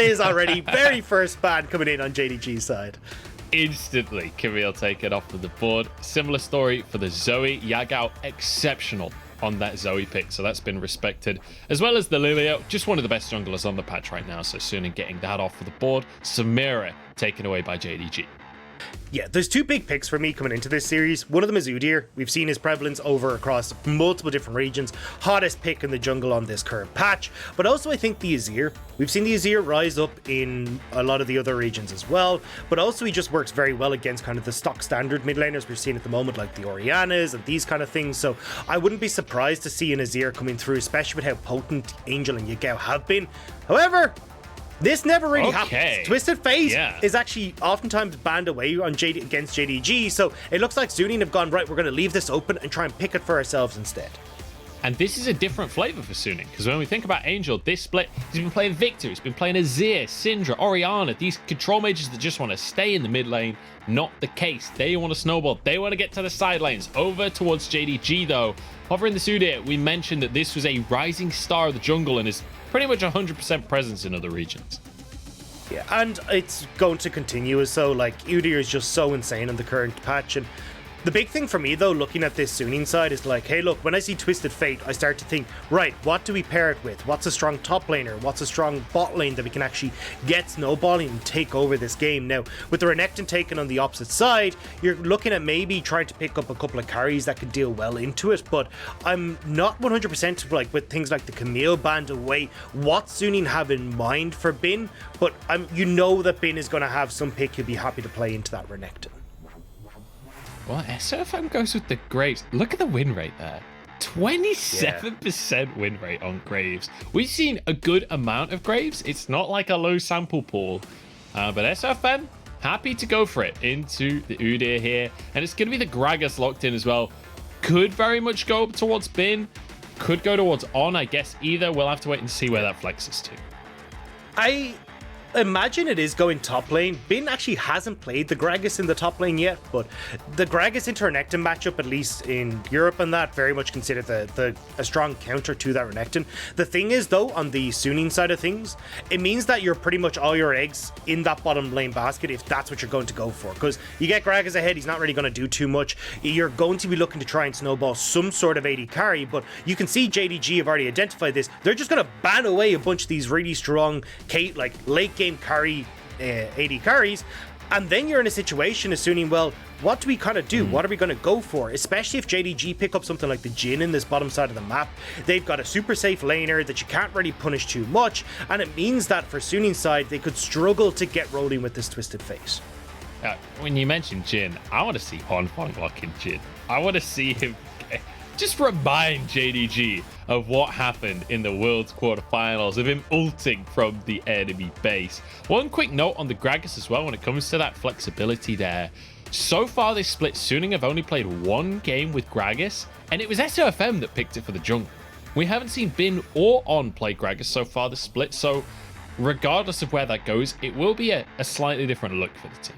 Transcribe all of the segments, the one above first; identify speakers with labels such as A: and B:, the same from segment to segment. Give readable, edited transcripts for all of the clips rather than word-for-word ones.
A: it is already. Very first ban coming in on JDG's side.
B: Instantly, Camille taken off of the board. Similar story for the Zoe. Yagao exceptional on that Zoe pick, so that's been respected. As well as the Lilio, just one of the best junglers on the patch right now, so soon in getting that off of the board. Samira taken away by JDG.
A: Yeah, there's two big picks for me coming into this series. One of them is Udyr. We've seen his prevalence over across multiple different regions. Hottest pick in the jungle on this current patch. But also I think the Azir. We've seen the Azir rise up in a lot of the other regions as well. But also he just works very well against kind of the stock standard mid laners we're seeing at the moment, like the Orianas and these kind of things. So I wouldn't be surprised to see an Azir coming through, especially with how potent Angel and Yagao have been. However, this never really happens. Twisted Fate is actually oftentimes banned away on against JDG, so it looks like Suning have gone, right, we're going to leave this open and try and pick it for ourselves instead.
B: And this is a different flavor for Suning, because when we think about Angel, this split, he's been playing Victor, he's been playing Azir, Syndra, Orianna, these control mages that just want to stay in the mid lane. Not the case. They want to snowball. They want to get to the side lanes. Over towards JDG, though. Hovering the Udyr, we mentioned that this was a rising star of the jungle and is pretty much 100% presence in other regions.
A: Yeah, and it's going to continue as so. Like, Udyr is just so insane on the current patch, and the big thing for me, though, looking at this Suning side is like, hey, look, when I see Twisted Fate, I start to think, right, what do we pair it with? What's a strong top laner? What's a strong bot lane that we can actually get snowballing and take over this game? Now, with the Renekton taken on the opposite side, you're looking at maybe trying to pick up a couple of carries that could deal well into it, but I'm not 100% like with things like the Camille band away, what Suning have in mind for Bin, but you know that Bin is going to have some pick he'll be happy to play into that Renekton.
B: Well, Sofm goes with the Graves. Look at the win rate there. 27% win rate on Graves. We've seen a good amount of Graves. It's not like a low sample pool. But Sofm, happy to go for it into the Udyr here. And it's going to be the Gragas locked in as well. Could very much go towards Bin. Could go towards On, I guess. Either we'll have to wait and see where that flexes to.
A: I imagine it is going top lane. Bin actually hasn't played the Gragas in the top lane yet, but the Gragas into Renekton matchup, at least in Europe and that, very much considered a strong counter to that Renekton. The thing is, though, on the Suning side of things, it means that you're pretty much all your eggs in that bottom lane basket if that's what you're going to go for, because you get Gragas ahead, he's not really going to do too much. You're going to be looking to try and snowball some sort of AD carry, but you can see JDG have already identified this. They're just going to ban away a bunch of these really strong like late game carry AD carries, and then you're in a situation assuming, well, what do we kind of do? What are we going to go for? Especially if JDG pick up something like the Jhin in this bottom side of the map. They've got a super safe laner that you can't really punish too much, and it means that for Suning's side, they could struggle to get rolling with this Twisted Fate.
B: When you mentioned Jhin, I want to see Huangfeng lock in Jhin. I want to see him just remind JDG of what happened in the World's quarterfinals, of him ulting from the enemy base. One quick note on the Gragas as well when it comes to that flexibility there. So far this split, Suning have only played one game with Gragas, and it was Sofm that picked it for the jungle. We haven't seen Bin or On play Gragas so far this split, so regardless of where that goes, it will be a slightly different look for the team.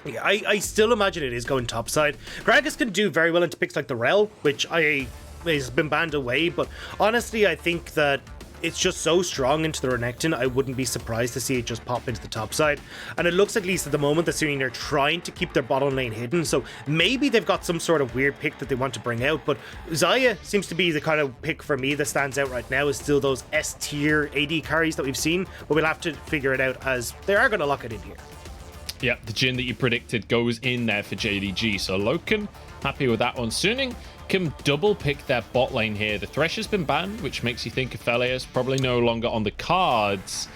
A: Yeah, I still imagine it is going topside. Gragas can do very well into picks like the Rel, which has been banned away, but honestly, I think that it's just so strong into the Renekton, I wouldn't be surprised to see it just pop into the top side. And it looks, at least at the moment, that Suning are trying to keep their bottom lane hidden, so maybe they've got some sort of weird pick that they want to bring out, but Xayah seems to be the kind of pick for me that stands out right now, is still those S-tier AD carries that we've seen, but we'll have to figure it out as they are going to lock it in here.
B: Yeah, the Jhin that you predicted goes in there for JDG. So Loken, happy with that one. Suning can double pick their bot lane here. The Thresh has been banned, which makes you think Aphelios probably no longer on the cards.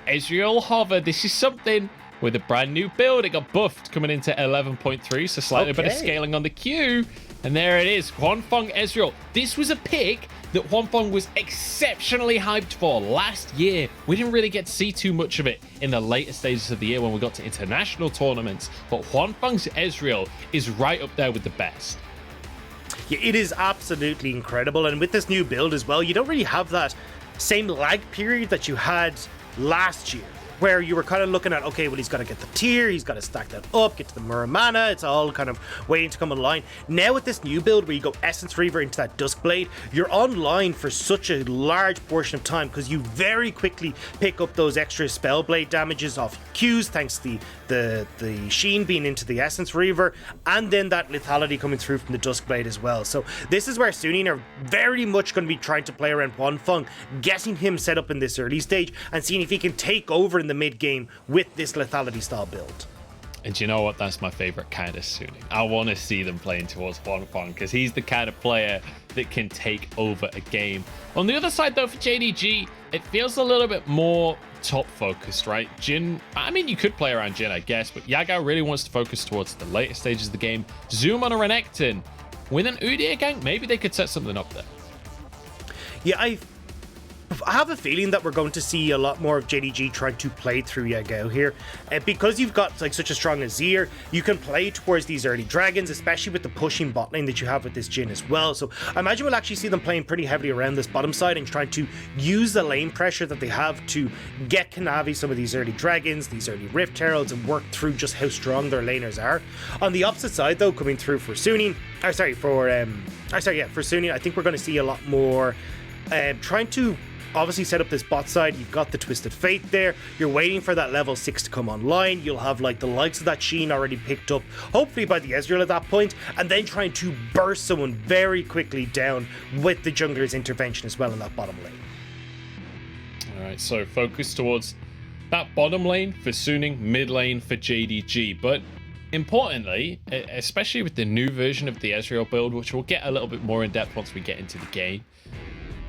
B: Ezreal Hover, this is something with a brand new build. It got buffed coming into 11.3, so slightly better scaling on the Q. And there it is, Huangfeng Ezreal. This was a pick that Huangfeng was exceptionally hyped for last year. We didn't really get to see too much of it in the later stages of the year when we got to international tournaments, but Huangfeng's Ezreal is right up there with the best.
A: Yeah, it is absolutely incredible, and with this new build as well, you don't really have that same lag period that you had last year. where you were kind of looking at, okay, well, he's got to get the tier, he's got to stack that up, get to the Muramana, it's all kind of waiting to come online. Now with this new build where you go Essence Reaver into that Duskblade, you're online for such a large portion of time because you very quickly pick up those extra Spellblade damages off Qs thanks to the Sheen being into the Essence Reaver, and then that lethality coming through from the Duskblade as well. So this is where Suning are very much going to be trying to play around Huangfeng, getting him set up in this early stage and seeing if he can take over in the mid game with this lethality style build.
B: And you know what? That's my favorite kind of Suning. I want to see them playing towards Huangfeng because he's the kind of player that can take over a game. On the other side, though, for JDG, it feels a little bit more top focused, right? Jin, I mean, you could play around Jin, I guess, but Yagao really wants to focus towards the later stages of the game. Zoom on a Renekton. With an Udyr gank, maybe they could set something up there.
A: Yeah, I have a feeling that we're going to see a lot more of JDG trying to play through Yagao here. Because you've got like such a strong Udyr, you can play towards these early dragons, especially with the pushing bot lane that you have with this Jin as well. So I imagine we'll actually see them playing pretty heavily around this bottom side and trying to use the lane pressure that they have to get Kanavi some of these early dragons, these early Rift Heralds, and work through just how strong their laners are. On the opposite side though, coming through for Suning, for Suning, I think we're going to see a lot more trying to obviously set up this bot side. You've got the Twisted Fate there. You're waiting for that level 6 to come online. You'll have like the likes of that Sheen already picked up, hopefully by the Ezreal at that point, and then trying to burst someone very quickly down with the jungler's intervention as well in that bottom lane.
B: Alright, so focus towards that bottom lane for Suning, mid lane for JDG, but importantly, especially with the new version of the Ezreal build, which we'll get a little bit more in depth once we get into the game,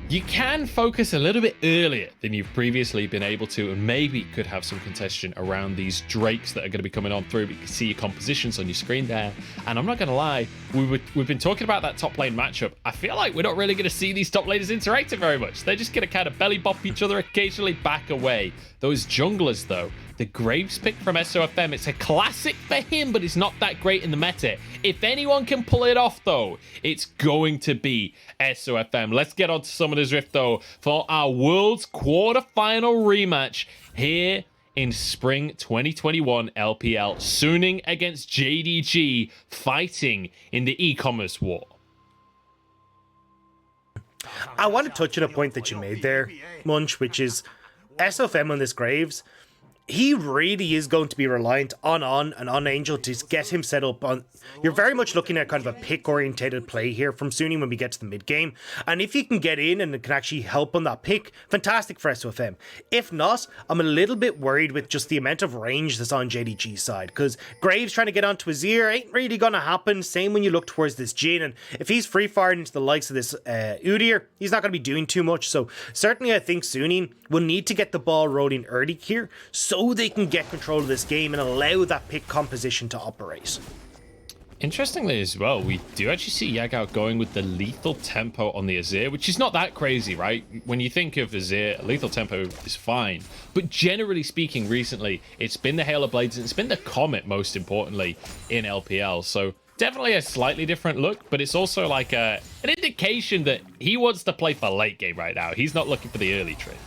B: you can focus a little bit earlier than you've previously been able to, and maybe could have some contention around these Drakes that are going to be coming on through. But you can see your compositions on your screen there. And I'm not going to lie, we've been talking about that top lane matchup. I feel like we're not really going to see these top laners interacting very much. They're just going to kind of belly bop each other, occasionally back away. Those junglers, though, the Graves pick from Sofm, it's a classic for him, but it's not that great in the meta. If anyone can pull it off, though, it's going to be Sofm. Let's get on to Summoner's Rift, though, for our World's quarterfinal rematch here in spring 2021 LPL. Suning against JDG, fighting in the e-commerce war.
A: I want to touch on a point that you made there, Munch, which is Sofm on this Graves. He really is going to be reliant on and on Angel to get him set up on. You're very much looking at kind of a pick-orientated play here from Suning when we get to the mid-game. And if he can get in and can actually help on that pick, fantastic for Sofm. If not, I'm a little bit worried with just the amount of range that's on JDG's side, because Graves trying to get onto Udyr ain't really going to happen. Same when you look towards this Jin, and if he's free-firing into the likes of this Udyr, he's not going to be doing too much. So certainly I think Suning will need to get the ball rolling early here, so they can get control of this game and allow that pick composition to operate.
B: Interestingly as well, we do actually see Yagao going with the lethal tempo on the Udyr, which is not that crazy, right? When you think of Udyr, lethal tempo is fine. But generally speaking, recently, it's been the Hail of Blades and it's been the Comet, most importantly, in LPL. So definitely a slightly different look, but it's also like an indication that he wants to play for late game right now. He's not looking for the early trades.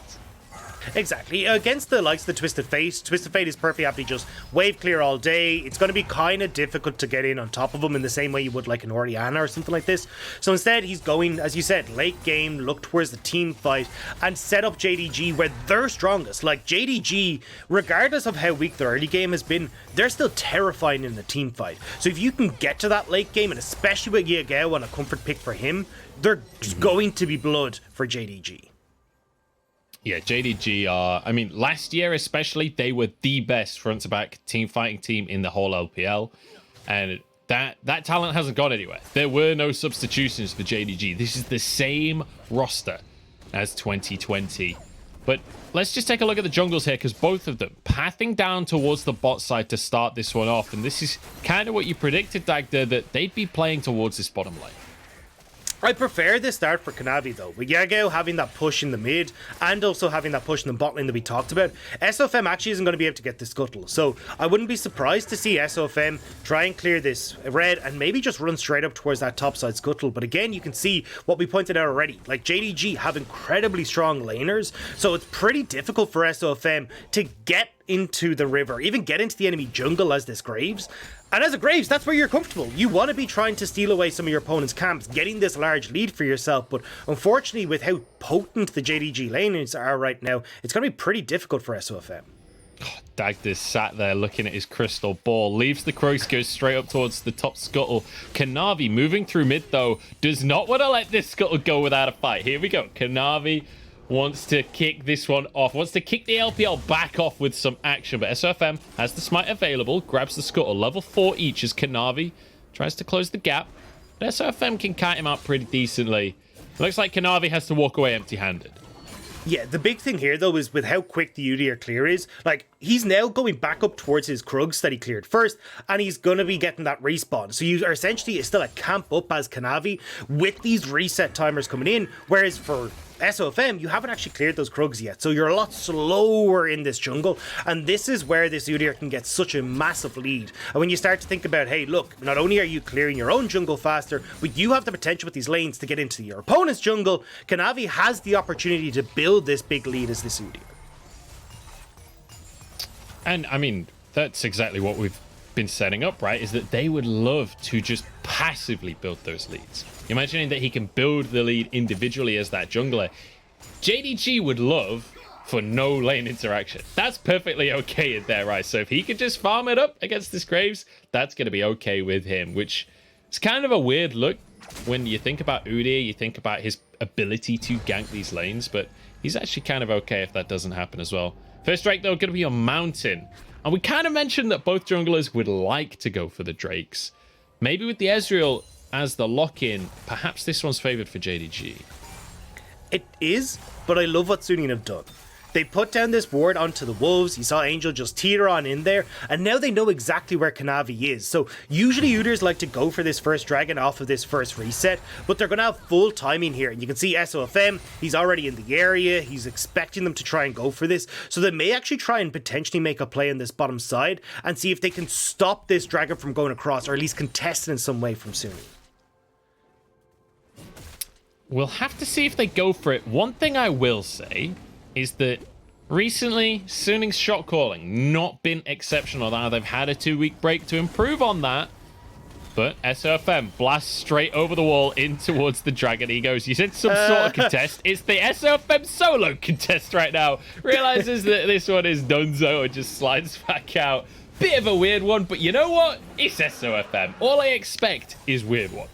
A: Exactly. Against the likes of the Twisted Fate, Twisted Fate is perfectly happy just wave clear all day. It's going to be kind of difficult to get in on top of him in the same way you would like an Orianna or something like this. So instead, he's going, as you said, late game, look towards the team fight, and set up JDG where they're strongest. Like JDG, regardless of how weak their early game has been, they're still terrifying in the team fight. So if you can get to that late game, and especially with Yagao on a comfort pick for him, they're going to be blood for JDG.
B: Yeah, JDG are, I mean, last year especially, they were the best front-to-back team fighting team in the whole LPL. And that talent hasn't gone anywhere. There were no substitutions for JDG. This is the same roster as 2020. But let's just take a look at the jungles here, because both of them pathing down towards the bot side to start this one off. And this is kind of what you predicted, Dagda, that they'd be playing towards this bottom lane.
A: I prefer this start for Kanavi though, with Yagao having that push in the mid and also having that push in the bot lane that we talked about. Sofm actually isn't going to be able to get the scuttle, so I wouldn't be surprised to see Sofm try and clear this red and maybe just run straight up towards that topside scuttle. But again, you can see what we pointed out already, like JDG have incredibly strong laners, so it's pretty difficult for Sofm to get into the river, even get into the enemy jungle as this Graves. And as a Graves, that's where you're comfortable. You want to be trying to steal away some of your opponent's camps, getting this large lead for yourself. But unfortunately, with how potent the JDG laners are right now, it's going to be pretty difficult for Sofm.
B: Dagdis sat there looking at his crystal ball, leaves the croaks, goes straight up towards the top scuttle. Kanavi moving through mid though, does not want to let this scuttle go without a fight. Here we go. Kanavi wants to kick this one off, wants to kick the LPL back off with some action, but Sofm has the smite available, grabs the scuttle, level 4 each as Kanavi tries to close the gap. But Sofm can kite him out pretty decently. Looks like Kanavi has to walk away empty-handed.
A: Yeah, the big thing here, though, is with how quick the Udyr clear is. Like, he's now going back up towards his Krugs that he cleared first, and he's going to be getting that respawn. So you are essentially still a camp up as Kanavi with these reset timers coming in, whereas for Sofm, you haven't actually cleared those Krugs yet, so you're a lot slower in this jungle, and this is where this Udyr can get such a massive lead. And when you start to think about, hey, look, not only are you clearing your own jungle faster, but you have the potential with these lanes to get into your opponent's jungle, Kanavi has the opportunity to build this big lead as this Udyr.
B: And, I mean, that's exactly what we've been setting up, right? Is that they would love to just passively build those leads. Imagining that he can build the lead individually as that jungler. JDG would love for no lane interaction. That's perfectly okay in there, right? So if he could just farm it up against this Graves, that's going to be okay with him, which is kind of a weird look when you think about Udyr, you think about his ability to gank these lanes, but he's actually kind of okay if that doesn't happen as well. First Drake, though, going to be on Mountain. And we kind of mentioned that both junglers would like to go for the Drakes. Maybe with the Ezreal as the lock-in, perhaps this one's favored for JDG.
A: It is, but I love what Suning have done. They put down this ward onto the Wolves, you saw Angel just teeter on in there, and now they know exactly where Kanavi is. So usually Udyrs like to go for this first dragon off of this first reset, but they're going to have full timing here. And you can see Sofm, he's already in the area, he's expecting them to try and go for this. So they may actually try and potentially make a play on this bottom side and see if they can stop this dragon from going across, or at least contest it in some way from Suning.
B: We'll have to see if they go for it. One thing I will say is that recently, Suning's shot calling not been exceptional. Now they've had a 2-week break to improve on that. But Sofm blasts straight over the wall in towards the dragon. He goes, you said some sort of contest. It's the Sofm solo contest right now. Realizes that this one is donezo and just slides back out. Bit of a weird one, but you know what? It's Sofm. All I expect is weird ones.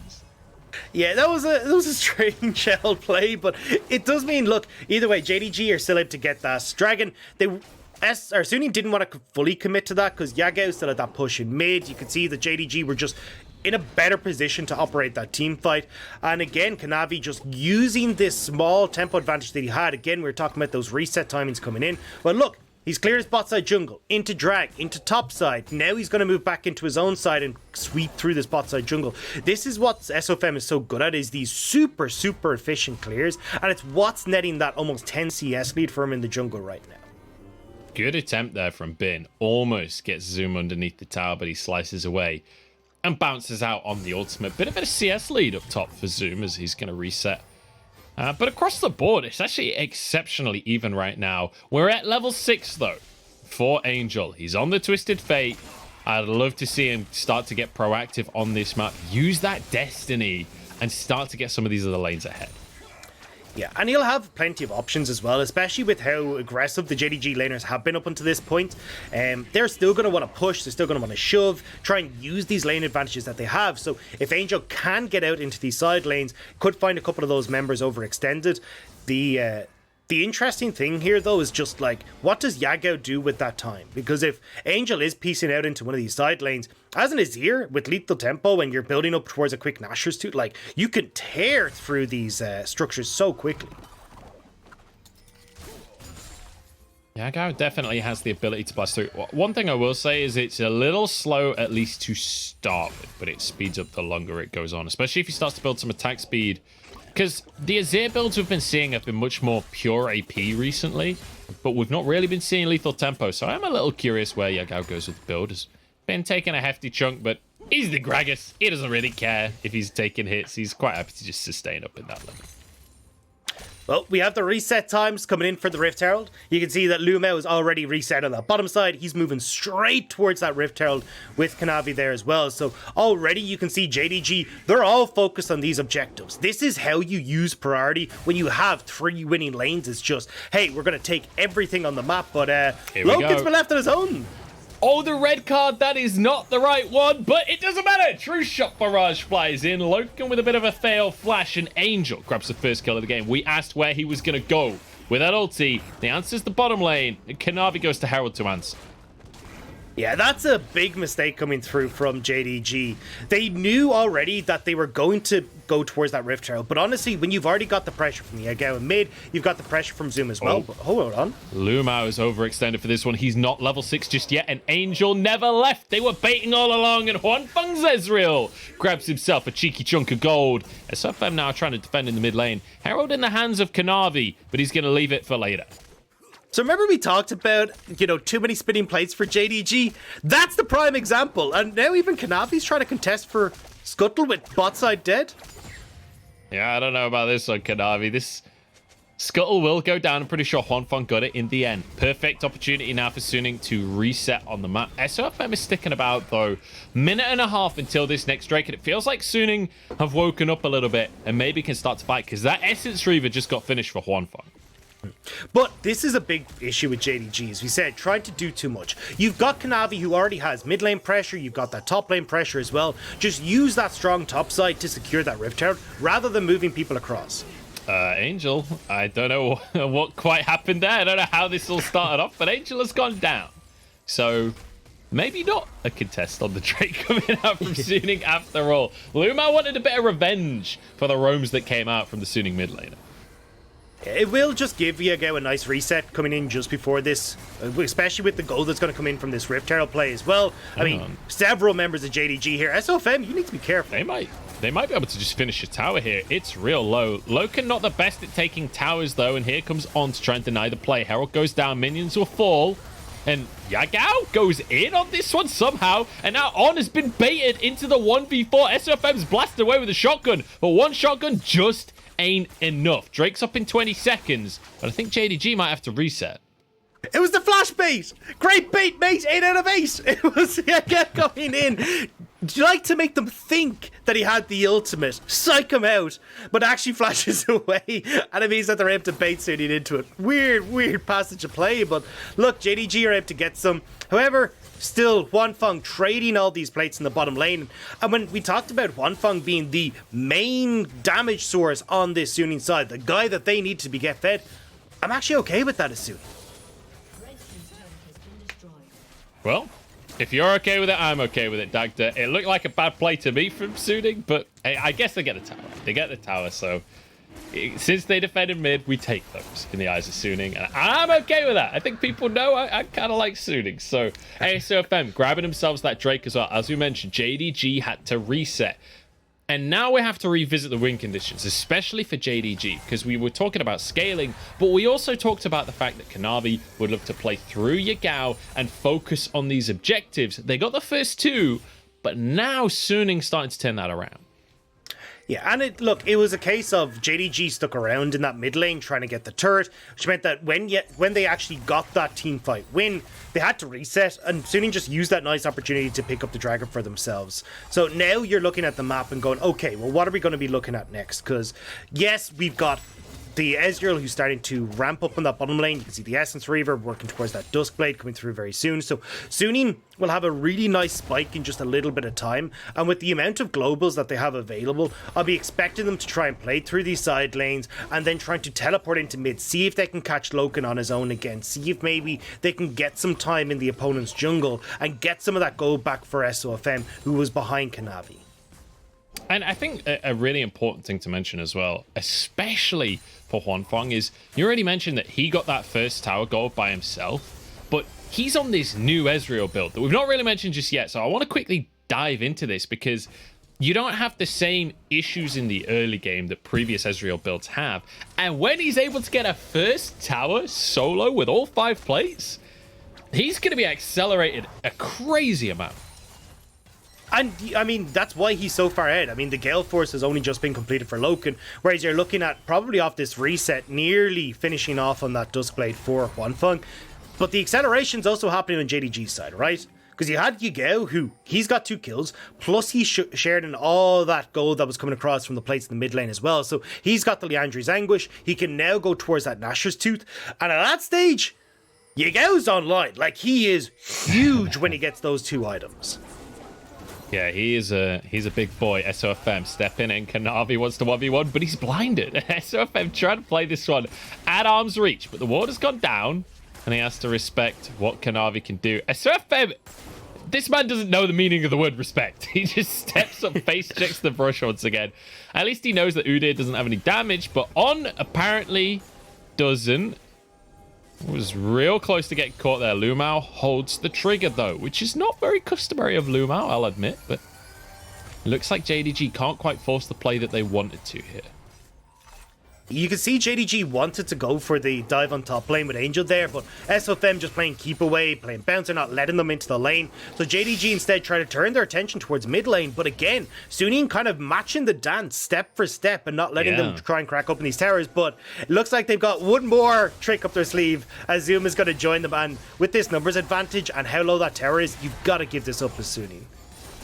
A: Yeah, that was a strange shell play, but it does mean, look, either way, JDG are still able to get that dragon. Suning didn't want to fully commit to that because Yagao still had that push in mid. You could see that JDG were just in a better position to operate that team fight. And again, Kanavi just using this small tempo advantage that he had. Again, we were talking about those reset timings coming in. But look, he's cleared his bot side jungle, into drag, into top side. Now he's going to move back into his own side and sweep through this bot side jungle. This is what Sofm is so good at, is these super, super efficient clears. And it's what's netting that almost 10 CS lead for him in the jungle right now.
B: Good attempt there from Bin. Almost gets Zoom underneath the tower, but he slices away and bounces out on the ultimate. Bit of a CS lead up top for Zoom as he's going to reset. But across the board, it's actually exceptionally even right now. We're at level 6, though, for Angel. He's on the Twisted Fate. I'd love to see him start to get proactive on this map. Use that Destiny and start to get some of these other lanes ahead.
A: Yeah, and he'll have plenty of options as well, especially with how aggressive the JDG laners have been up until this point. They're still going to want to push, they're still going to want to shove, try and use these lane advantages that they have. So if Angel can get out into these side lanes, could find a couple of those members overextended. The interesting thing here, though, is just like, what does Yagao do with that time? Because if Angel is piecing out into one of these side lanes, as an Azir with lethal tempo and you're building up towards a quick Nashor's Tooth, like, you can tear through these structures so quickly.
B: Yagao definitely has the ability to blast through. One thing I will say is it's a little slow, at least to start with, but it speeds up the longer it goes on, especially if he starts to build some attack speed. Because the Udyr builds we've been seeing have been much more pure AP recently, but we've not really been seeing lethal tempo, so I'm a little curious where Yagao goes with the build. Has been taking a hefty chunk, but he's the Gragas. He doesn't really care if he's taking hits. He's quite happy to just sustain up in that level.
A: Well, we have the reset times coming in for the Rift Herald. You can see that Lvmao is already reset on the bottom side. He's moving straight towards that Rift Herald with Kanavi there as well. So already you can see JDG, they're all focused on these objectives. This is how you use priority when you have 3 winning lanes. It's just, hey, we're going to take everything on the map, but Loken's been left on his own.
B: Oh, the red card, that is not the right one, but it doesn't matter. True Shot Barrage flies in. Loken with a bit of a fail flash, and Angel grabs the first kill of the game. We asked where he was going to go with that ulti. The answer's the bottom lane. Kanavi goes to Herald to answer.
A: Yeah, that's a big mistake coming through from JDG. They knew already that they were going to go towards that Rift Herald, but honestly, when you've already got the pressure from Yagao in mid, you've got the pressure from Zoom as well. But hold on.
B: Lvmao is overextended for this one. He's not level 6 just yet, and Angel never left. They were baiting all along, and Huangfeng's Ezreal grabs himself a cheeky chunk of gold. As Sofm now trying to defend in the mid lane. Herald in the hands of Kanavi, but he's going to leave it for later.
A: So remember we talked about, too many spinning plates for JDG? That's the prime example. And now even Kanavi's trying to contest for Scuttle with bot side dead.
B: Yeah, I don't know about this one, Kanavi. This Scuttle will go down. I'm pretty sure Huangfeng got it in the end. Perfect opportunity now for Suning to reset on the map. Sofm is sticking about, though. Minute and a half until this next Drake, and it feels like Suning have woken up a little bit and maybe can start to fight, because that Essence Reaver just got finished for Huangfeng.
A: But this is a big issue with JDG, as we said, trying to do too much. You've got Kanavi, who already has mid lane pressure, you've got that top lane pressure as well. Just use that strong top side to secure that Rift Herald, rather than moving people across.
B: Angel, I don't know what quite happened there. I don't know how this all started off, but Angel has gone down. So maybe not a contest on the Drake coming out from Suning after all. Lvmao wanted a bit of revenge for the roams that came out from the Suning mid laner.
A: It will just give Yagao a nice reset coming in just before this, especially with the gold that's going to come in from this Rift Herald play as well. I mean, several members of JDG here. Sofm, you need to be careful.
B: They might be able to just finish a tower here. It's real low. Loken not the best at taking towers, though, and here comes On to try and deny the play. Herald goes down, minions will fall, and Yagao goes in on this one somehow, and now On has been baited into the 1v4. Sofm's blasted away with a shotgun, but one shotgun just ain't enough. Drake's up in 20 seconds, but I think JDG might have to reset.
A: It was the flash bait! Great bait, mate! 8 out of 8! It was Yagao going in. You like to make them think that he had the ultimate, psych him out, but actually flashes away, and it means that they're able to bait Suning into it. Weird passage of play, but look, JDG are able to get some. However, still, Huangfeng trading all these plates in the bottom lane. And when we talked about Huangfeng being the main damage source on this Suning side, the guy that they need to be get fed, I'm actually okay with that as Suning.
B: Well, if you're okay with it, I'm okay with it, Dagda. It looked like a bad play to me from Suning, but I guess they get a tower. They get the tower, so since they defended mid, we take those in the eyes of Suning, and I'm okay with that. I think people know I kind of like Suning. So Sofm grabbing themselves that Drake as well. As we mentioned, JDG had to reset. And now we have to revisit the win conditions, especially for JDG, because we were talking about scaling, but we also talked about the fact that Kanavi would look to play through Yagao and focus on these objectives. They got the first 2, but now Suning's starting to turn that around.
A: Yeah, and it was a case of JDG stuck around in that mid lane trying to get the turret, which meant that when they actually got that team fight win, they had to reset, and Suning just used that nice opportunity to pick up the dragon for themselves. So now you're looking at the map and going, okay, well, what are we going to be looking at next? Because yes, we've got the Ezreal who's starting to ramp up on that bottom lane. You can see the Essence Reaver working towards that Duskblade coming through very soon. So Suning will have a really nice spike in just a little bit of time. And with the amount of globals that they have available, I'll be expecting them to try and play through these side lanes and then trying to teleport into mid. See if they can catch Loken on his own again. See if maybe they can get some time in the opponent's jungle and get some of that gold back for Sofm, who was behind Kanavi.
B: And I think a really important thing to mention as well, especially for Huangfeng, is you already mentioned that he got that first tower goal by himself, but he's on this new Ezreal build that we've not really mentioned just yet. So I want to quickly dive into this because you don't have the same issues in the early game that previous Ezreal builds have. And when he's able to get a first tower solo with all 5 plates, he's going to be accelerated a crazy amount.
A: And, I mean, that's why he's so far ahead. I mean, the Gale Force has only just been completed for Loken, whereas you're looking at probably off this reset, nearly finishing off on that Duskblade for Huangfeng. But the acceleration's also happening on JDG's side, right? Because you had Yagao, who he's got 2 kills, plus he shared in all that gold that was coming across from the plates in the mid lane as well. So he's got the Liandry's Anguish. He can now go towards that Nashor's Tooth. And at that stage, Yagao's online. Like, he is huge when he gets those 2 items.
B: Yeah, he's a big boy. Sofm stepping in. Kanavi wants to 1v1, but he's blinded. Sofm trying to play this one at arm's reach, but the ward has gone down, and he has to respect what Kanavi can do. Sofm, this man doesn't know the meaning of the word respect. He just steps up, face checks the brush once again. At least he knows that Udyr doesn't have any damage, but On apparently doesn't. Was real close to getting caught there. Lvmao holds the trigger, though, which is not very customary of Lvmao, I'll admit, but it looks like JDG can't quite force the play that they wanted to here.
A: You can see JDG wanted to go for the dive on top lane with Angel there, but Sofm just playing keep away, playing bouncer, not letting them into the lane. So JDG instead try to turn their attention towards mid lane, but again, Suning kind of matching the dance step for step and not letting them try and crack open these towers. But it looks like they've got one more trick up their sleeve as Zoom is going to join them, and with this numbers advantage and how low that tower is, you've got to give this up as Suning.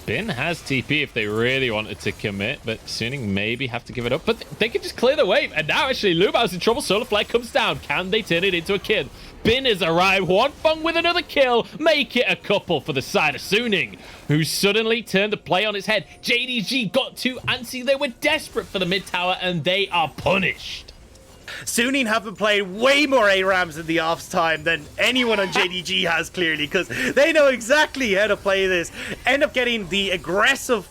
B: Bin has TP if they really wanted to commit, but Suning maybe have to give it up. But they can just clear the wave. And now actually Lvmao's in trouble. Solar Flare comes down. Can they turn it into a kill? Bin has arrived. Huangfeng with another kill. Make it a couple for the side of Suning, who suddenly turned the play on its head. JDG got too antsy. They were desperate for the mid tower and they are punished.
A: Suning have been playing way more ARAMs in the offs time than anyone on JDG has, clearly, because they know exactly how to play this. End up getting the aggressive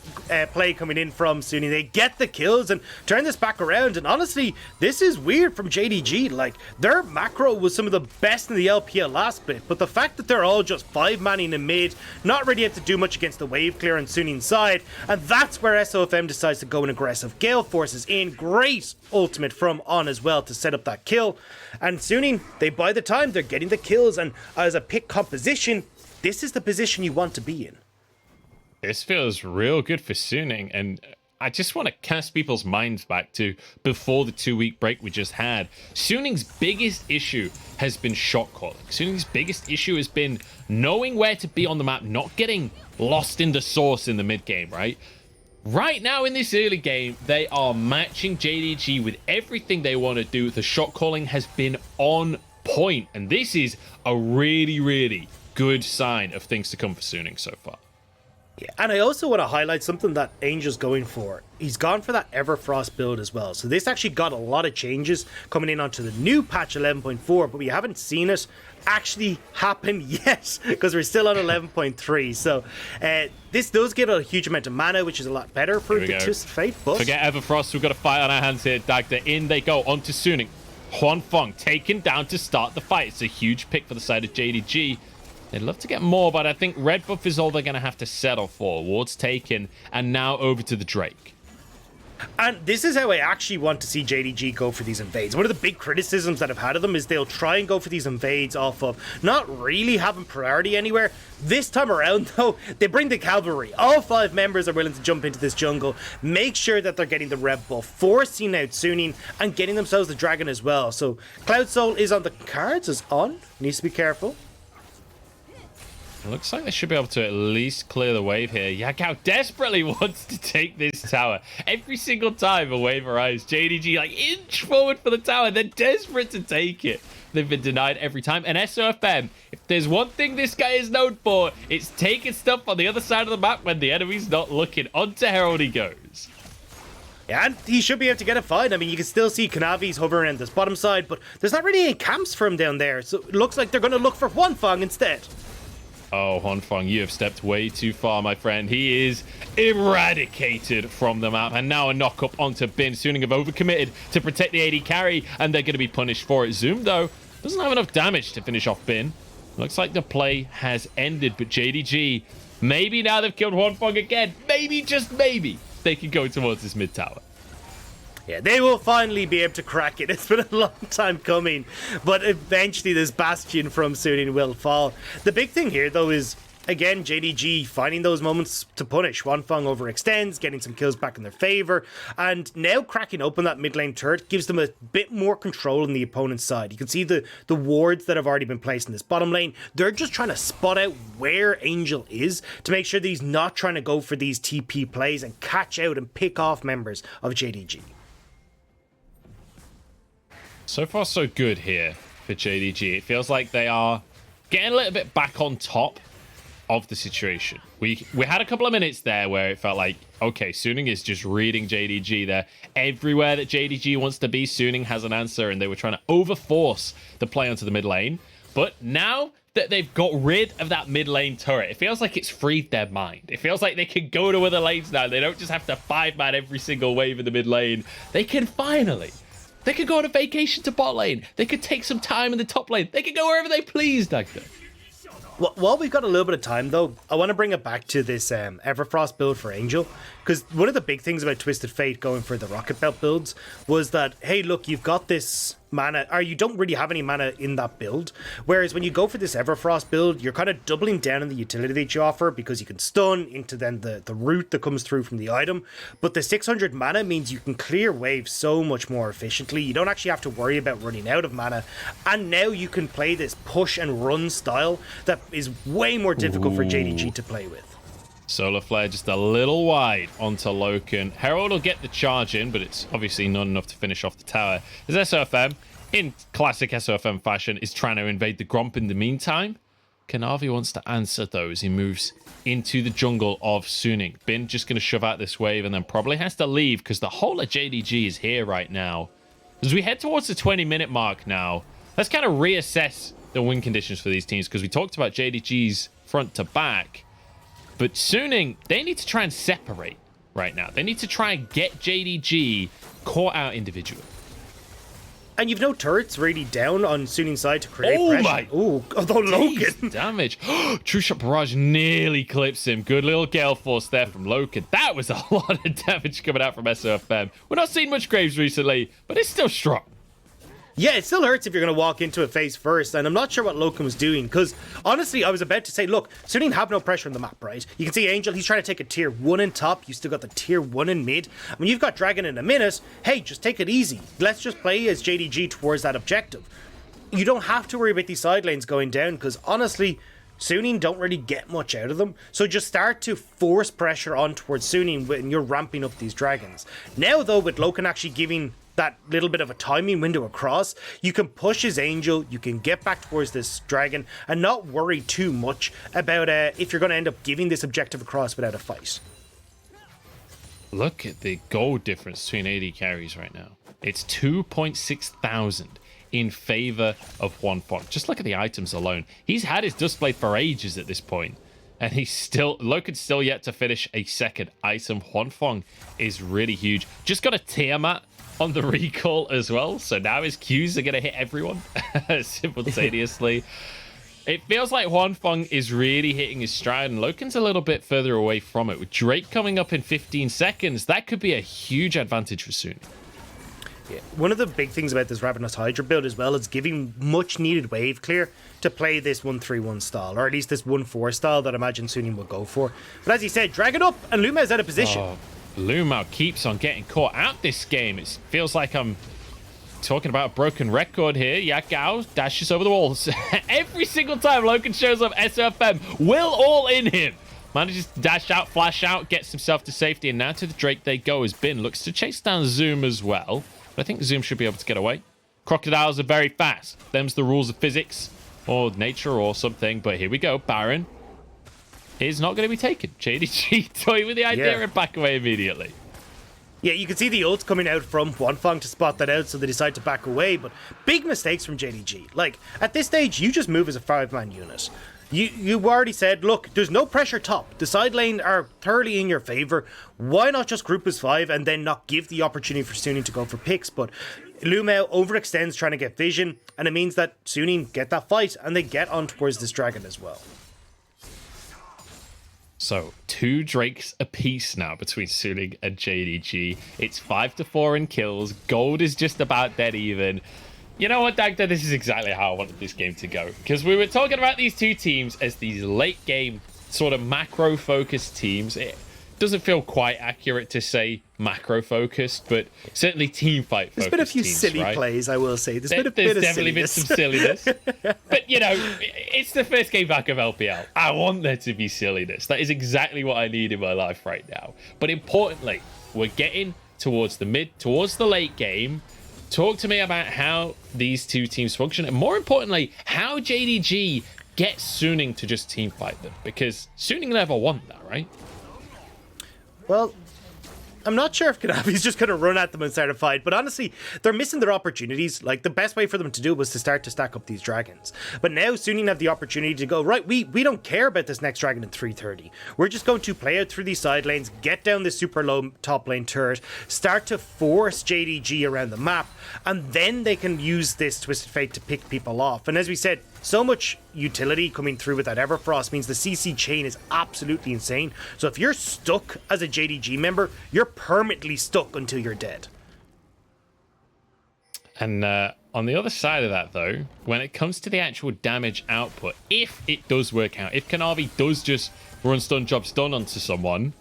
A: play coming in from Suning. They get the kills and turn this back around. And honestly, this is weird from JDG. Like, their macro was some of the best in the LPL last bit, but the fact that they're all just 5-manning in mid, not really able to do much against the wave clear on Suning's side, and that's where Sofm decides to go in aggressive. Gale Forces in, great ultimate from On as well to set up that kill. And Suning, they buy the time, they're getting the kills, and as a pick composition, this is the position you want to be in.
B: This feels real good for Suning, and I just want to cast people's minds back to before the 2-week break we just had. Suning's biggest issue has been shot calling. Suning's biggest issue has been knowing where to be on the map, not getting lost in the source in the mid game, right? Right now in this early game, they are matching JDG with everything they want to do. The shot calling has been on point, and this is a really, really good sign of things to come for Suning so far.
A: Yeah, and I also want to highlight something that Angel's going for. He's gone for that Everfrost build as well. So this actually got a lot of changes coming in onto the new patch 11.4, but we haven't seen it actually happen yet because we're still on 11.3. So this does give a huge amount of mana, which is a lot better for the Twist of Fate. But
B: forget Everfrost, we've got a fight on our hands here. Dagda, in they go onto Suning. Huangfeng taken down to start the fight. It's a huge pick for the side of JDG. They'd love to get more, but I think red buff is all they're going to have to settle for. Ward's taken, and now over to the Drake.
A: And this is how I actually want to see JDG go for these invades. One of the big criticisms that I've had of them is they'll try and go for these invades off of not really having priority anywhere. This time around, though, they bring the cavalry. All 5 members are willing to jump into this jungle, make sure that they're getting the red buff, forcing out Suning, and getting themselves the dragon as well. So Cloud Soul is on the cards, is on. Needs to be careful.
B: Looks like they should be able to at least clear the wave here. Yagao desperately wants to take this tower. Every single time a wave arrives, JDG like inch forward for the tower. They're desperate to take it. They've been denied every time. And Sofm, if there's one thing this guy is known for, it's taking stuff on the other side of the map when the enemy's not looking. Onto Herald he goes.
A: Yeah, and he should be able to get it fine. I mean, you can still see Kanavi's hovering on this bottom side, but there's not really any camps for him down there. So it looks like they're going to look for Huangfeng instead.
B: Oh, Huangfeng, you have stepped way too far, my friend. He is eradicated from the map, and now a knock up onto Bin. Suning have overcommitted to protect the AD carry, and they're going to be punished for it. Zoom, though, doesn't have enough damage to finish off Bin. Looks like the play has ended, but JDG, maybe now they've killed Huangfeng again, maybe, just maybe, they can go towards this mid tower.
A: Yeah, they will finally be able to crack it. It's been a long time coming, but eventually this bastion from Suning will fall. The big thing here, though, is, again, JDG finding those moments to punish. Huangfeng overextends, getting some kills back in their favor, and now cracking open that mid lane turret gives them a bit more control on the opponent's side. You can see the wards that have already been placed in this bottom lane. They're just trying to spot out where Angel is to make sure that he's not trying to go for these TP plays and catch out and pick off members of JDG.
B: So far, so good here for JDG. It feels like they are getting a little bit back on top of the situation. We had a couple of minutes there where it felt like, okay, Suning is just reading JDG there. Everywhere that JDG wants to be, Suning has an answer, and they were trying to overforce the play onto the mid lane. But now that they've got rid of that mid lane turret, it feels like it's freed their mind. It feels like they can go to other lanes now. They don't just have to 5-man every single wave in the mid lane. They can finally... They could go on a vacation to bot lane. They could take some time in the top lane. They could go wherever they please, Dagda.
A: While we've got a little bit of time, though, I want to bring it back to this Everfrost build for Angel. Because one of the big things about Twisted Fate going for the Rocket Belt builds was that, hey, look, you've got this mana, or you don't really have any mana in that build. Whereas when you go for this Everfrost build, you're kind of doubling down on the utility that you offer, because you can stun into then the root that comes through from the item. But the 600 mana means you can clear waves so much more efficiently. You don't actually have to worry about running out of mana. And now you can play this push and run style that is way more difficult for JDG to play with.
B: Solar Flare just a little wide onto Loken. Herald will get the charge in, but it's obviously not enough to finish off the tower. As Sofm, in classic Sofm fashion, is trying to invade the Gromp in the meantime. Kanavi wants to answer those. He moves into the jungle of Suning. Bin just going to shove out this wave and then probably has to leave because the whole of JDG is here right now. As we head towards the 20-minute mark now, let's kind of reassess the win conditions for these teams, because we talked about JDG's front to back. But Suning, they need to try and separate right now. They need to try and get JDG caught out individually.
A: And you've no turrets really down on Suning's side to create
B: oh
A: pressure.
B: My
A: although Loken.
B: Damage. True Shot Barrage nearly clips him. Good little Gale Force there from Loken. That was a lot of damage coming out from Sofm. We're not seeing much Graves recently, but it's still strong.
A: Yeah, it still hurts if you're going to walk into it face first, and I'm not sure what Loken was doing, because honestly, I was about to say, look, Suning have no pressure on the map, right? You can see Angel, he's trying to take a tier 1 in top, you still got the tier 1 in mid. When you've got Dragon in a minute, hey, just take it easy. Let's just play as JDG towards that objective. You don't have to worry about these side lanes going down, because honestly, Suning don't really get much out of them, so just start to force pressure on towards Suning when you're ramping up these dragons. Now, though, with Loken actually giving that little bit of a timing window across, you can push his Angel, you can get back towards this dragon, and not worry too much about if you're going to end up giving this objective across without a fight.
B: Look at the gold difference between AD carries right now. It's 2.6 thousand in favor of Huangfeng. Just look at the items alone. He's had his Dust Blade for ages at this point, and Loken's still yet to finish a second item. Huangfeng is really huge. Just got a Tiamat on the recall as well, so now his Qs are going to hit everyone simultaneously. It feels like Huangfeng is really hitting his stride, and Loken's a little bit further away from it. With Drake coming up in 15 seconds, that could be a huge advantage for Suning.
A: Yeah. One of the big things about this Ravenous Hydra build as well is giving much needed wave clear to play this 1-3-1 style, or at least this 1-4 style that I imagine Suning will go for. But as you said, drag it up, and Lvmao's out of position.
B: Lvmao keeps on getting caught out this game. It feels like I'm talking about a broken record here. Yagao dashes over the walls. Every single time Loken shows up, Sofm will all in him. Manages to dash out, flash out, gets himself to safety, and now to the Drake they go as Bin looks to chase down Zoom as well. But I think Zoom should be able to get away. Crocodiles are very fast. Them's the rules of physics or nature or something. But here we go. Baron is not going to be taken. JDG toying with the idea and back away immediately.
A: Yeah, you can see the ults coming out from Huangfeng to spot that out, so they decide to back away, but big mistakes from JDG. Like, at this stage, you just move as a 5-man unit. You already said, look, there's no pressure top. The side lane are thoroughly in your favor. Why not just group as 5 and then not give the opportunity for Suning to go for picks? But Lvmao overextends trying to get vision, and it means that Suning get that fight, and they get on towards this dragon as well.
B: So 2 Drakes apiece now between Suning and JDG. It's 5-4 in kills. Gold is just about dead even. You know what, Dagda? This is exactly how I wanted this game to go. Because we were talking about these 2 teams as these late game sort of macro focused teams. It doesn't feel quite accurate to say macro focused, but certainly team fight focused.
A: There's been a few
B: teams,
A: silly
B: right?
A: plays, I will say. There's
B: definitely been some silliness. But, you know, it's the first game back of LPL. I want there to be silliness. That is exactly what I need in my life right now. But importantly, we're getting towards the late game. Talk to me about how these 2 teams function, and more importantly, how JDG gets Suning to just team fight them. Because Suning never won that, right?
A: Well, I'm not sure if Kanavi's just going to run at them and start a fight, but honestly, they're missing their opportunities. Like, the best way for them to do it was to start to stack up these dragons. But now Suning have the opportunity to go, right, we don't care about this next dragon in 330. We're just going to play out through these side lanes, get down this super low top lane turret, start to force JDG around the map, and then they can use this Twisted Fate to pick people off. And as we said, so much utility coming through with that Everfrost means the CC chain is absolutely insane. So if you're stuck as a JDG member, you're permanently stuck until you're dead.
B: And on the other side of that, though, when it comes to the actual damage output, if it does work out, if Kanavi does just run stun jobs done onto someone,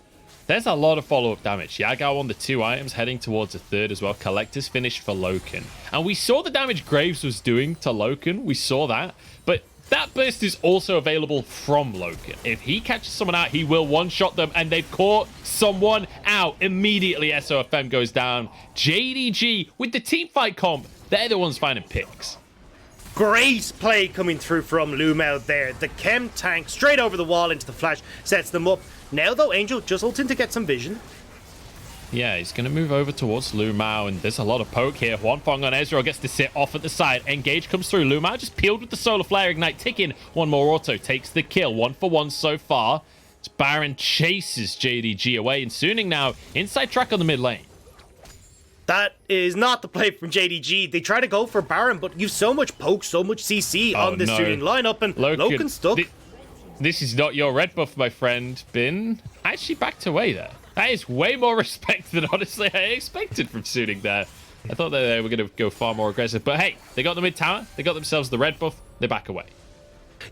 B: there's a lot of follow-up damage. Yagao on the 2 items, heading towards a 3rd as well. Collector's finished for Loken. And we saw the damage Graves was doing to Loken. We saw that. But that burst is also available from Loken. If he catches someone out, he will one-shot them. And they've caught someone out. Immediately, Sofm goes down. JDG, with the teamfight comp, they're the ones finding picks.
A: Great play coming through from Lvmao there. The chem tank straight over the wall into the flash sets them up. Now, though, Angel just ulting to get some vision.
B: Yeah, he's going to move over towards Lvmao, and there's a lot of poke here. Huangfeng on Ezreal gets to sit off at the side. Engage comes through. Lvmao just peeled with the Solar Flare Ignite. Ticking one more auto. Takes the kill. 1-for-1 so far. Baron chases JDG away, and Suning now inside track on the mid lane.
A: That is not the play from JDG. They try to go for Baron, but you've so much poke, so much CC on this Suning lineup, and Loken stuck.
B: This is not your red buff, my friend. Bin actually backed away there. That is way more respect than honestly I expected from Suning there. I thought they were going to go far more aggressive. But hey, they got the mid tower. They got themselves the red buff. They back away.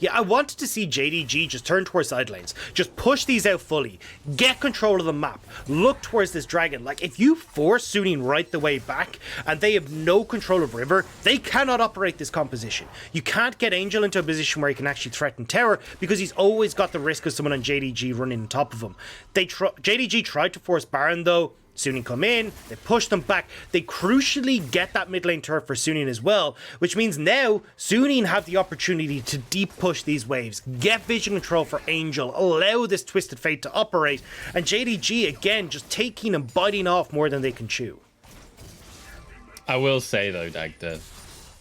A: Yeah, I wanted to see JDG just turn towards side lanes. Just push these out fully. Get control of the map. Look towards this dragon. Like, if you force Suning right the way back and they have no control of River, they cannot operate this composition. You can't get Angel into a position where he can actually threaten tower because he's always got the risk of someone on JDG running on top of him. JDG tried to force Baron, though. Suning come in, they push them back, they crucially get that mid lane turret for Suning as well, which means now Suning have the opportunity to deep push these waves, get vision control for Angel, allow this Twisted Fate to operate, and JDG again just taking and biting off more than they can chew.
B: I will say though, Dagda,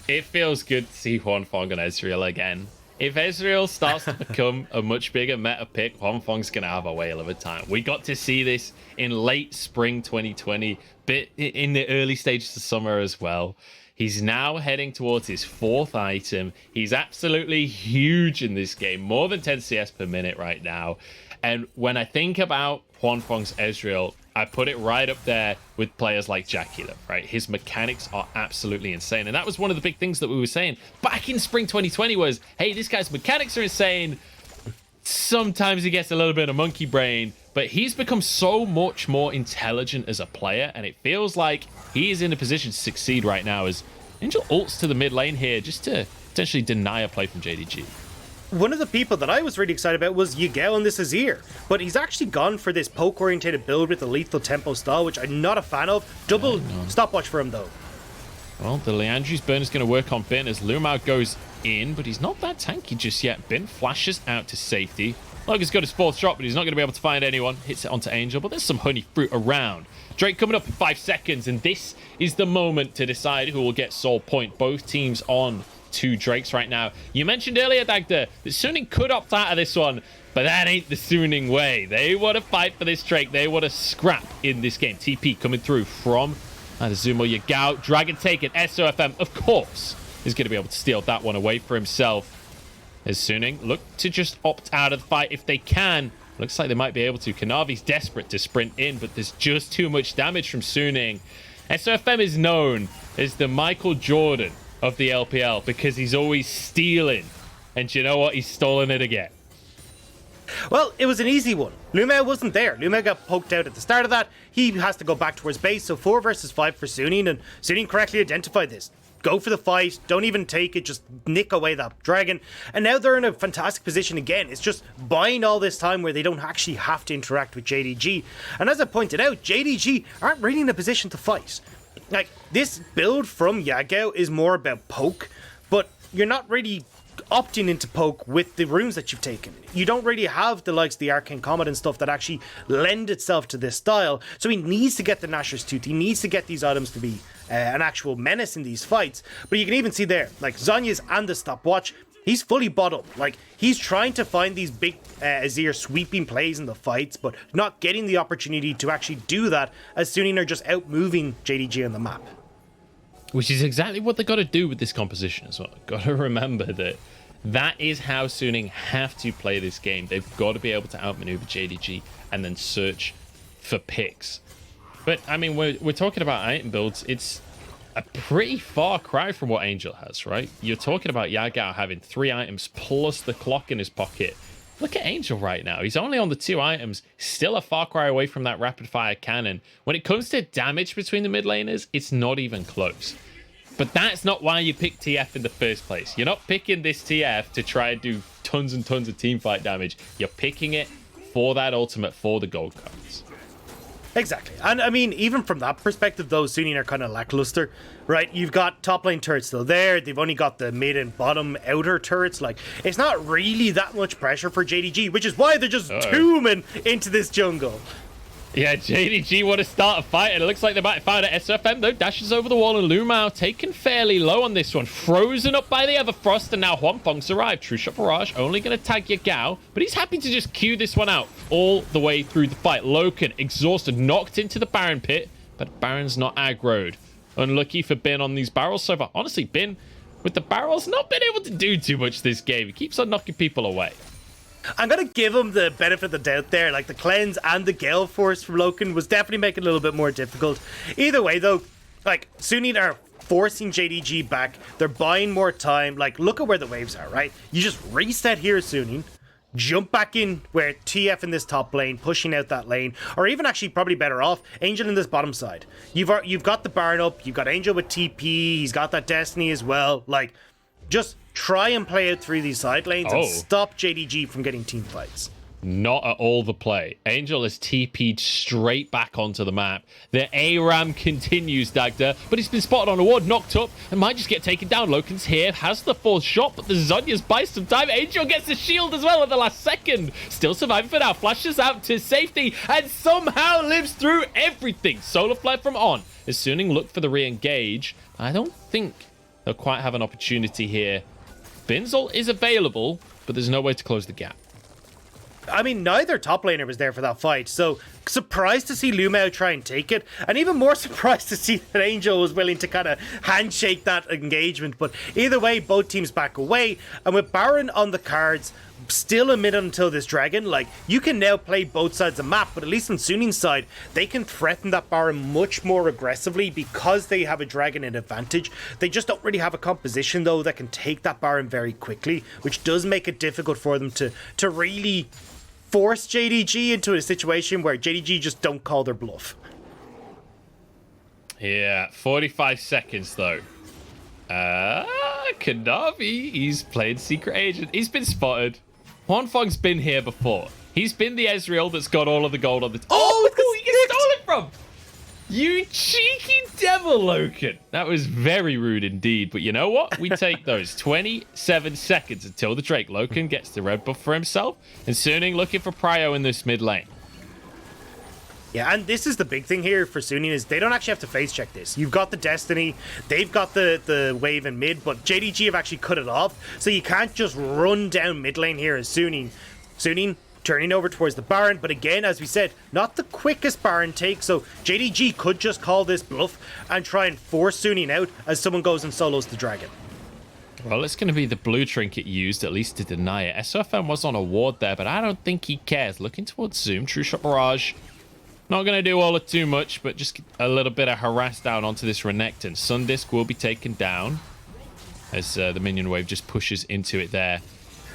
B: it feels good to see Huangfeng and Ezreal again. If Ezreal starts to become a much bigger meta pick, Huangfeng's going to have a whale of a time. We got to see this in late spring 2020, bit in the early stages of summer as well. He's now heading towards his 4th item. He's absolutely huge in this game, more than 10 CS per minute right now. And when I think about Huangfeng's Ezreal, I put it right up there with players like Jackula, right? His mechanics are absolutely insane. And that was one of the big things that we were saying back in spring 2020 was, hey, this guy's mechanics are insane. Sometimes he gets a little bit of monkey brain, but he's become so much more intelligent as a player. And it feels like he is in a position to succeed right now as Angel ults to the mid lane here just to potentially deny a play from JDG.
A: One of the people that I was really excited about was Yagao on this Udyr, but he's actually gone for this poke-orientated build with the lethal tempo style, which I'm not a fan of. Double stopwatch for him, though.
B: Well, the Leandri's burn is going to work on Bin as Lvmao goes in, but he's not that tanky just yet. Bin flashes out to safety. Logan's got his 4th shot, but he's not going to be able to find anyone. Hits it onto Angel, but there's some honey fruit around. Drake coming up in 5 seconds, and this is the moment to decide who will get soul point. Both teams on two Drakes right now. You mentioned earlier, Dagda, that Suning could opt out of this one, but that ain't the Suning way. They want to fight for this Drake. They want to scrap in this game. TP coming through from Azumo Yagao. Dragon taken. Sofm, of course, is going to be able to steal that one away for himself. As Suning look to just opt out of the fight if they can. Looks like they might be able to. Kanavi's desperate to sprint in, but there's just too much damage from Suning. Sofm is known as the Michael Jordan of the LPL because he's always stealing. And you know what? He's stolen it again.
A: Well, it was an easy one. Lvmao wasn't there. Lvmao got poked out at the start of that. He has to go back towards base, so 4 versus 5 for Suning, and Suning correctly identified this. Go for the fight, don't even take it, just nick away that dragon. And now they're in a fantastic position again. It's just buying all this time where they don't actually have to interact with JDG. And as I pointed out, JDG aren't really in a position to fight. Like, this build from Yagao is more about poke, but you're not really opting into poke with the runes that you've taken. You don't really have the likes of the Arcane Comet and stuff that actually lend itself to this style, so he needs to get the Nashor's Tooth. He needs to get these items to be an actual menace in these fights. But you can even see there, like Zhonya's and the stopwatch, he's fully bottled. Like, he's trying to find these big Azir sweeping plays in the fights, but not getting the opportunity to actually do that, as Suning are just out moving JDG on the map.
B: Which is exactly what they got to do with this composition as well. Got to remember that is how Suning have to play this game. They've got to be able to outmaneuver JDG and then search for picks. But, I mean, we're talking about item builds. It's a pretty far cry from what Angel has, right? You're talking about Yagao having 3 items plus the clock in his pocket. Look at Angel right now. He's only on the 2 items. Still a far cry away from that rapid fire cannon. When it comes to damage between the mid laners, it's not even close. But that's not why you pick TF in the first place. You're not picking this TF to try and do tons and tons of teamfight damage. You're picking it for that ultimate, for the gold cards.
A: Exactly. And I mean, even from that perspective, though, Suning are kind of lackluster, right? You've got top lane turrets still there. They've only got the mid and bottom outer turrets. Like, it's not really that much pressure for JDG, which is why they're just tombing into this jungle.
B: Yeah, JDG want to start a fight, and it looks like they might have found it. Sofm, though, dashes over the wall, and Lvmao taken fairly low on this one. Frozen up by the Everfrost, and now Huangfeng's arrived. True Shot Barrage only going to tag Yagao, but he's happy to just queue this one out all the way through the fight. Loken, exhausted, knocked into the Baron pit, but Baron's not aggroed. Unlucky for Bin on these barrels so far. Honestly, Bin, with the barrels, not been able to do too much this game. He keeps on knocking people away.
A: I'm going to give him the benefit of the doubt there. Like, the cleanse and the Gale Force from Loken was definitely making it a little bit more difficult. Either way, though, like, Suning are forcing JDG back. They're buying more time. Like, look at where the waves are, right? You just reset here, Suning. Jump back in where TF in this top lane, pushing out that lane, or even actually probably better off, Angel in this bottom side. You've got the Baron up, you've got Angel with TP, he's got that Destiny as well. Like, just try and play out through these side lanes and stop JDG from getting team fights.
B: Not at all the play. Angel is TP'd straight back onto the map. The ARAM continues, Dagda, but he's been spotted on a ward, knocked up, and might just get taken down. Loken's here, has the 4th shot, but the Zhonya's buy some time. Angel gets the shield as well at the last second. Still surviving for now, flashes out to safety, and somehow lives through everything. Solar Flare from On. As Suning look for the re-engage, I don't think they'll quite have an opportunity here. Binzel is available, but there's no way to close the gap.
A: I mean, neither top laner was there for that fight, so surprised to see Lvmao try and take it, and even more surprised to see that Angel was willing to kind of handshake that engagement. But either way, both teams back away, and with Baron on the cards, still a minute until this dragon, like, you can now play both sides of the map, but at least on Suning's side, they can threaten that Baron much more aggressively because they have a dragon in advantage. They just don't really have a composition, though, that can take that Baron very quickly, which does make it difficult for them to really force JDG into a situation where JDG just don't call their bluff.
B: Yeah, 45 seconds, though. Kanavi, he's played Secret Agent. He's been spotted. Huangfeng's been here before. He's been the Ezreal that's got all of the gold on the... Oh, he gets stolen from! You cheeky devil, Loken. That was very rude indeed. But you know what? We take those 27 seconds until the Drake. Loken gets the red buff for himself. And Suning looking for Prio in this mid lane.
A: Yeah, and this is the big thing here for Suning is they don't actually have to face check this. You've got the Destiny, they've got the wave in mid, but JDG have actually cut it off, so you can't just run down mid lane here as Suning. Suning turning over towards the Baron, but again, as we said, not the quickest Baron take, so JDG could just call this bluff and try and force Suning out as someone goes and solos the Dragon.
B: Well, it's going to be the blue trinket used, at least to deny it. Sofm was on a ward there, but I don't think he cares. Looking towards Zoom, True Shot Barrage. Not going to do all of too much, but just a little bit of harass down onto this Renekton. Sundisk will be taken down as the minion wave just pushes into it there.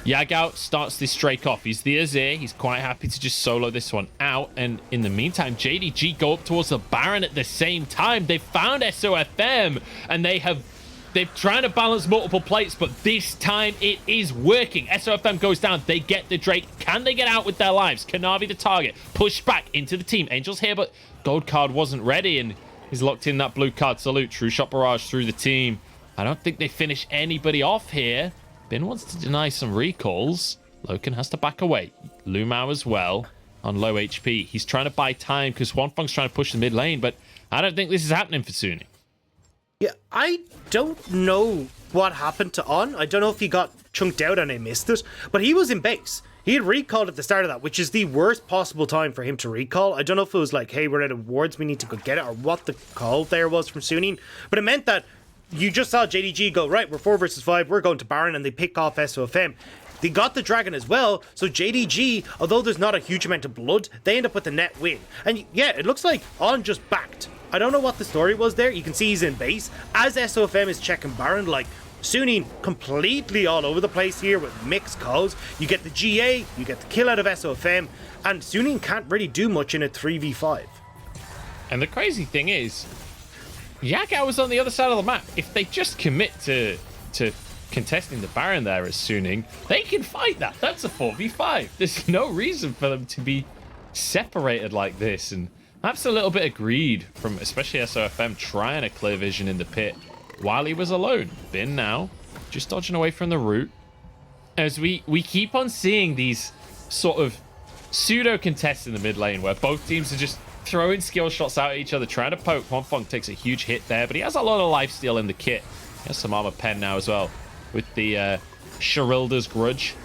B: Yagao starts this Drake off. He's the Azir. He's quite happy to just solo this one out. And in the meantime, JDG go up towards the Baron at the same time. They've found Sofm, and they're trying to balance multiple plates, but this time it is working. Sofm goes down. They get the Drake. Can they get out with their lives? Kanavi the target. Pushed back into the team. Angel's here, but gold card wasn't ready, and he's locked in that blue card. Salute. True Shot Barrage through the team. I don't think they finish anybody off here. Bin wants to deny some recalls. Loken has to back away. Lvmao as well on low HP. He's trying to buy time because Huangfeng's trying to push the mid lane, but I don't think this is happening for Suning.
A: Yeah, I don't know what happened to On. I don't know if he got chunked out and I missed it, but he was in base. He had recalled at the start of that, which is the worst possible time for him to recall. I don't know if it was like, hey, we're out of wards, we need to go get it, or what the call there was from Suning, but it meant that you just saw JDG go, right, we're 4 versus 5, we're going to Baron, and they pick off Sofm. They got the Dragon as well, so JDG, although there's not a huge amount of blood, they end up with the net win. And yeah, it looks like On just backed. I don't know what the story was there. You can see he's in base. As Sofm is checking Baron, like, Suning completely all over the place here with mixed calls. You get the GA, you get the kill out of Sofm, and Suning can't really do much in a 3v5.
B: And the crazy thing is, Yagao was on the other side of the map. If they just commit to contesting the Baron there as Suning, they can fight that. That's a 4v5. There's no reason for them to be separated like this. And that's a little bit of greed from especially Sofm trying to clear vision in the pit while he was alone. Bin now just dodging away from the root. As we keep on seeing these sort of pseudo contests in the mid lane where both teams are just throwing skill shots out at each other, trying to poke. Huangfeng takes a huge hit there, but he has a lot of lifesteal in the kit. He has some armor pen now as well with the Sherilda's Grudge.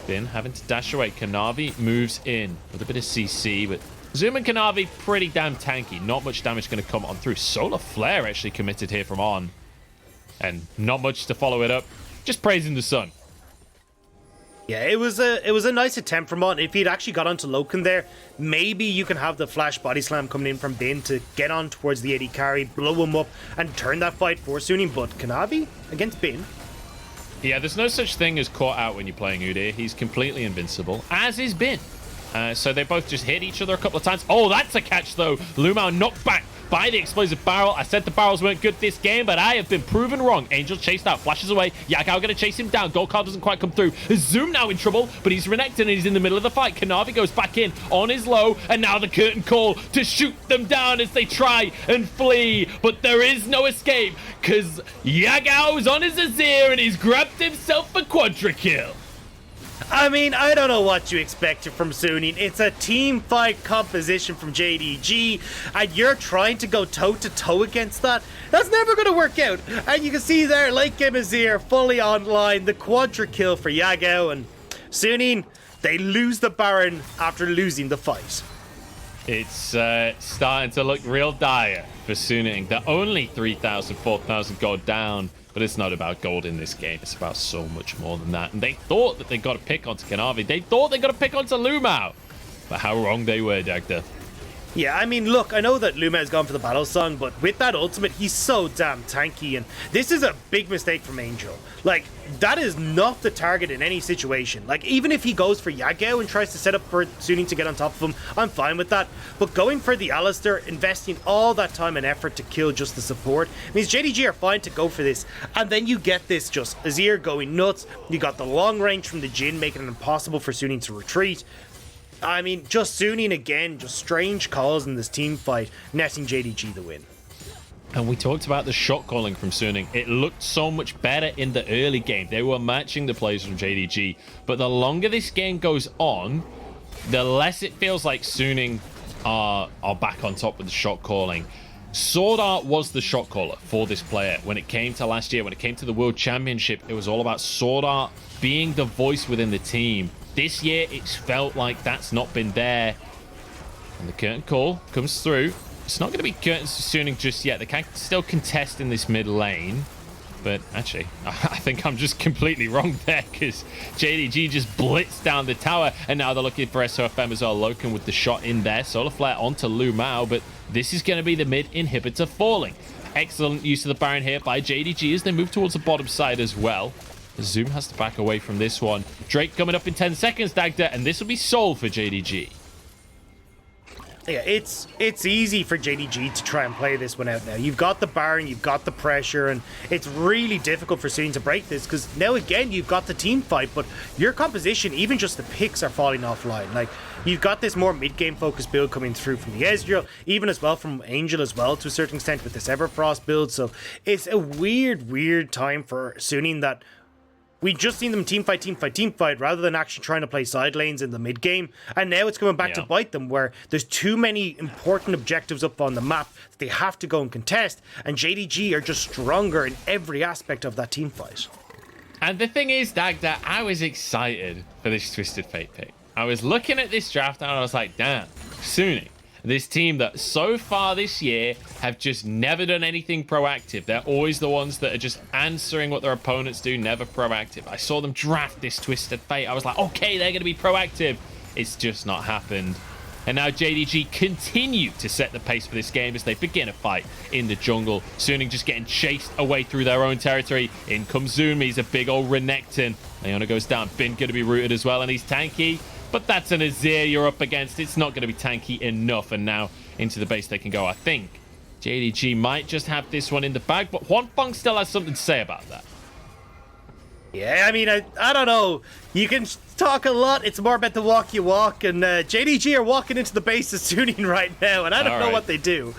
B: Bin having to dash away. Kanavi moves in with a bit of CC, but Zoom and Kanavi pretty damn tanky. Not much damage going to come on through. Solar Flare actually committed here from On, and not much to follow it up. Just praising the sun.
A: Yeah, it was a nice attempt from On. If he'd actually got onto Loken there, maybe you can have the flash body slam coming in from Bin to get on towards the AD carry, blow him up, and turn that fight for Suning. But Kanavi against Bin.
B: Yeah, there's no such thing as caught out when you're playing Udyr. He's completely invincible, as is Bin. So they both just hit each other a couple of times. Oh, that's a catch, though. Lvmao knocked back by the explosive barrel. I said the barrels weren't good this game, but I have been proven wrong. Angel chased out, flashes away. Yagao going to chase him down. Gold card doesn't quite come through. Zoom now in trouble, but he's Renekton and he's in the middle of the fight. Kanavi goes back in on his low, and now the curtain call to shoot them down as they try and flee. But there is no escape, because Yagao's on his Azir and he's grabbed himself a quadra kill.
A: I mean, I don't know what you expected from Suning. It's a team fight composition from JDG, and you're trying to go toe-to-toe against that? That's never going to work out. And you can see there, Late Game Azir fully online, the quadra kill for Yagao, and Suning, they lose the Baron after losing the fight.
B: It's starting to look real dire for Suning. They're only 3,000, 4,000 gold down. But it's not about gold in this game. It's about so much more than that. And they thought that they got to pick onto Kanavi. They thought they got to pick onto Lvmao. But how wrong they were, Dagda.
A: Yeah, I mean, look, I know that Lvmao's gone for the battle song, but with that ultimate, he's so damn tanky, and this is a big mistake from Angel. Like, that is not the target in any situation. Like, even if he goes for Yagao and tries to set up for Suning to get on top of him, I'm fine with that. But going for the Alistair, investing all that time and effort to kill just the support, means JDG are fine to go for this. And then you get this just Azir going nuts. You got the long range from the Jin, making it impossible for Suning to retreat. I mean, just Suning again, just strange calls in this team fight, netting JDG the win.
B: And we talked about the shot calling from Suning. It looked so much better in the early game. They were matching the plays from JDG. But the longer this game goes on, the less it feels like Suning are back on top with the shot calling. Sword Art was the shot caller for this player. When it came to last year, when it came to the World Championship, it was all about Sword Art being the voice within the team. This year, it's felt like that's not been there. And the curtain call comes through. It's not going to be curtain sooning just yet. They can still contest in this mid lane. But actually, I think I'm just completely wrong there, because JDG just blitzed down the tower, and now they're looking for Sofm as well. Loken with the shot in there. Solar Flare onto Lvmao, but this is going to be the mid inhibitor falling. Excellent use of the Baron here by JDG as they move towards the bottom side as well. Zoom has to back away from this one. Drake coming up in 10 seconds, Dagda, and this will be Soul for JDG.
A: Yeah, it's easy for JDG to try and play this one out now. You've got the Baron, you've got the pressure, and it's really difficult for Soon to break this, because now again you've got the team fight, but your composition, even just the picks, are falling offline. Like, you've got this more mid-game focused build coming through from the Ezreal, even as well from Angel as well to a certain extent with this Everfrost build. So it's a weird time for Suning that we just seen them team fight, rather than actually trying to play side lanes in the mid game. And now it's coming back to bite them, where there's too many important objectives up on the map that they have to go and contest. And JDG are just stronger in every aspect of that team fight.
B: And the thing is, Dagda, I was excited for this Twisted Fate pick. I was looking at this draft and I was like, damn, Suning. This team that so far this year have just never done anything proactive. They're always the ones that are just answering what their opponents do, never proactive. I saw them draft this Twisted Fate. I was like, okay, they're going to be proactive. It's just not happened. And now JDG continue to set the pace for this game as they begin a fight in the jungle. Suning just getting chased away through their own territory. In comes Zoom. He's a big old Renekton. Leona goes down. Bin going to be rooted as well, and he's tanky. But that's an Udyr you're up against. It's not going to be tanky enough. And now into the base they can go. I think JDG might just have this one in the bag, but Huangfeng still has something to say about that.
A: Yeah, I mean, I don't know. You can talk a lot. It's more about the walk you walk. And JDG are walking into the base of Suning right now, and I don't know what they do.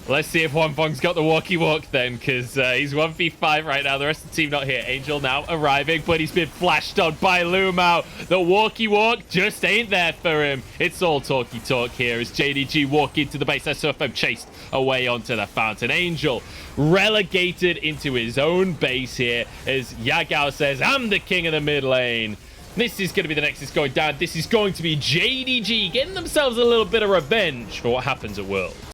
B: Let's see if Huangfeng's got the walkie-walk then, because he's 1v5 right now. The rest of the team not here. Angel now arriving, but he's been flashed on by Lvmao. The walkie-walk just ain't there for him. It's all talky talk here as JDG walk into the base. Sofm chased away onto the fountain. Angel relegated into his own base here as Yagao says, I'm the king of the mid lane. This is going to be the Nexus going down. This is going to be JDG getting themselves a little bit of revenge for what happens at Worlds.